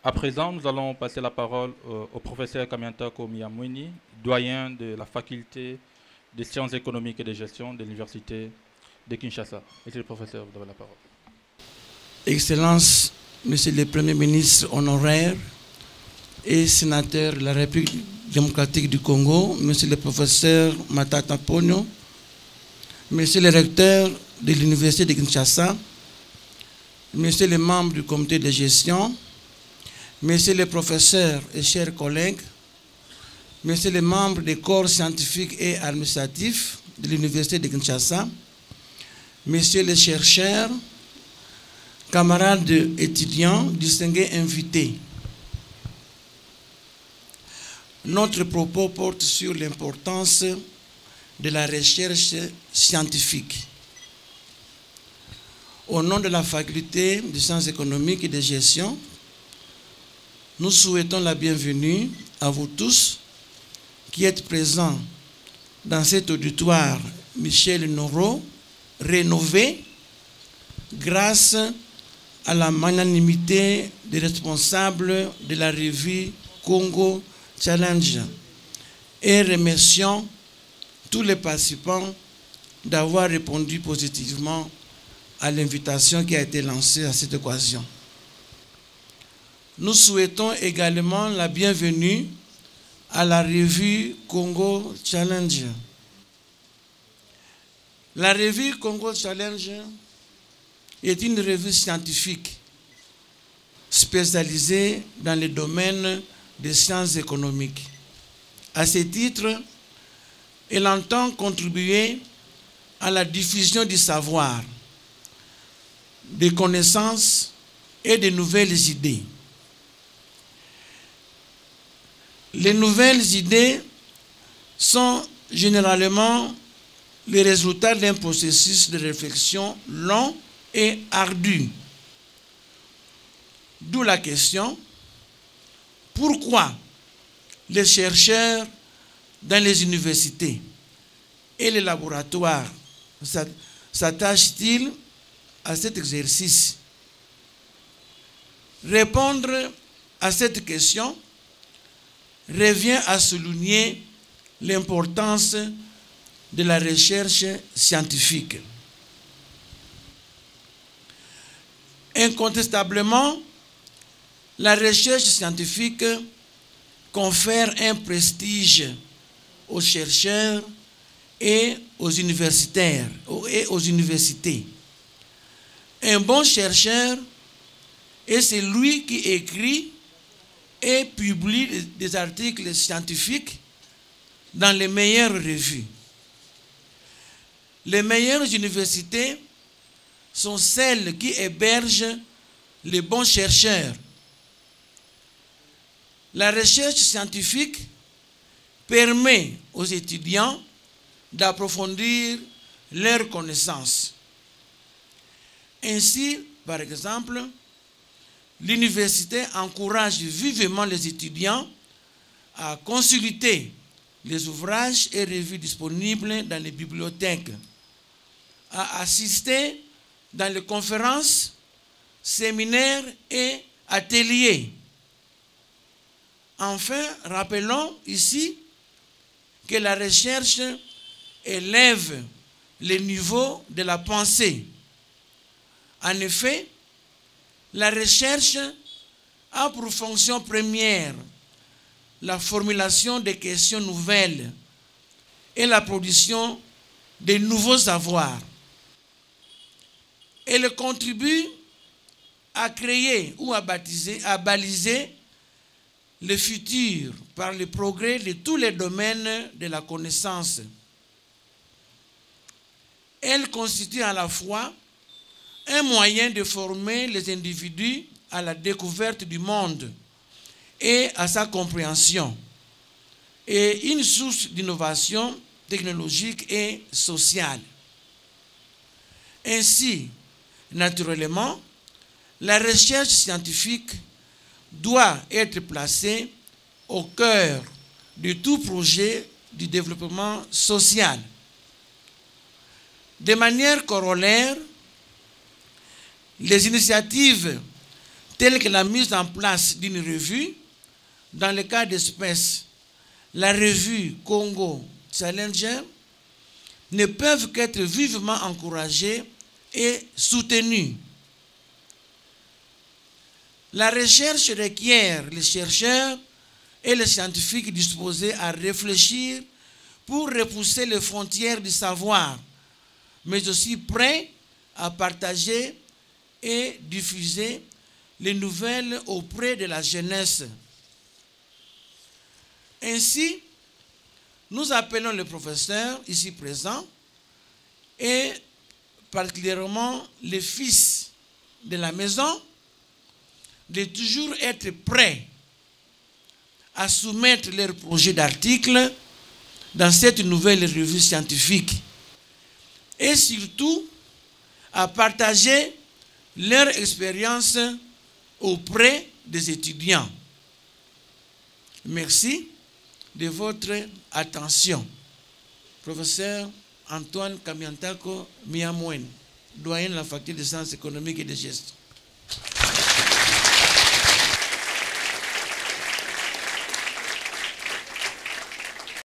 À présent, nous allons passer la parole au professeur Kamianta Komiyamwini, doyen de la faculté des sciences économiques et de gestion de l'université de Kinshasa. Monsieur le professeur, vous avez la parole. Excellences, Monsieur le Premier ministre honoraire et sénateur de la République démocratique du Congo, Monsieur le professeur Matata Ponyo, Monsieur le recteur de l'université de Kinshasa, Monsieur les membres du comité de gestion, Messieurs les professeurs et chers collègues, Messieurs les membres des corps scientifiques et administratifs de l'Université de Kinshasa, Messieurs les chercheurs, camarades étudiants, distingués invités. Notre propos porte sur l'importance de la recherche scientifique. Au nom de la faculté de sciences économiques et de gestion, nous souhaitons la bienvenue à vous tous qui êtes présents dans cet auditoire Michel Noro, rénové grâce à la magnanimité des responsables de la revue Congo Challenge, et remercions tous les participants d'avoir répondu positivement à l'invitation qui a été lancée à cette occasion. Nous souhaitons également la bienvenue à la revue Congo Challenge. La revue Congo Challenge est une revue scientifique spécialisée dans le domaine des sciences économiques. À ce titre, elle entend contribuer à la diffusion du savoir, des connaissances et de nouvelles idées. Les nouvelles idées sont généralement les résultats d'un processus de réflexion long et ardu. D'où la question, pourquoi les chercheurs dans les universités et les laboratoires s'attachent-ils à cet exercice? Répondre à cette question revient à souligner l'importance de la recherche scientifique. Incontestablement, la recherche scientifique confère un prestige aux chercheurs et aux universitaires et aux universités. Un bon chercheur est celui qui écrit et publie des articles scientifiques dans les meilleures revues. Les meilleures universités sont celles qui hébergent les bons chercheurs. La recherche scientifique permet aux étudiants d'approfondir leurs connaissances. Ainsi, par exemple, l'université encourage vivement les étudiants à consulter les ouvrages et revues disponibles dans les bibliothèques, à assister dans les conférences, séminaires et ateliers. Enfin, rappelons ici que la recherche élève le niveau de la pensée. En effet, la recherche a pour fonction première la formulation de questions nouvelles et la production de nouveaux savoirs. Elle contribue à créer ou à baliser le futur par le progrès de tous les domaines de la connaissance. Elle constitue à la fois un moyen de former les individus à la découverte du monde et à sa compréhension, et une source d'innovation technologique et sociale. Ainsi, naturellement, la recherche scientifique doit être placée au cœur de tout projet du développement social. De manière corollaire, les initiatives telles que la mise en place d'une revue, dans le cas d'espèce, la revue Congo Challenger, ne peuvent qu'être vivement encouragées et soutenues. La recherche requiert les chercheurs et les scientifiques disposés à réfléchir pour repousser les frontières du savoir, mais aussi prêts à partager et diffuser les nouvelles auprès de la jeunesse. Ainsi, nous appelons le professeur ici présent et particulièrement les fils de la maison de toujours être prêts à soumettre leurs projets d'articles dans cette nouvelle revue scientifique et surtout à partager leur expérience auprès des étudiants. Merci de votre attention. Professeur Antoine Kamiantako Miamwen, doyen de la faculté de sciences économiques et de gestion.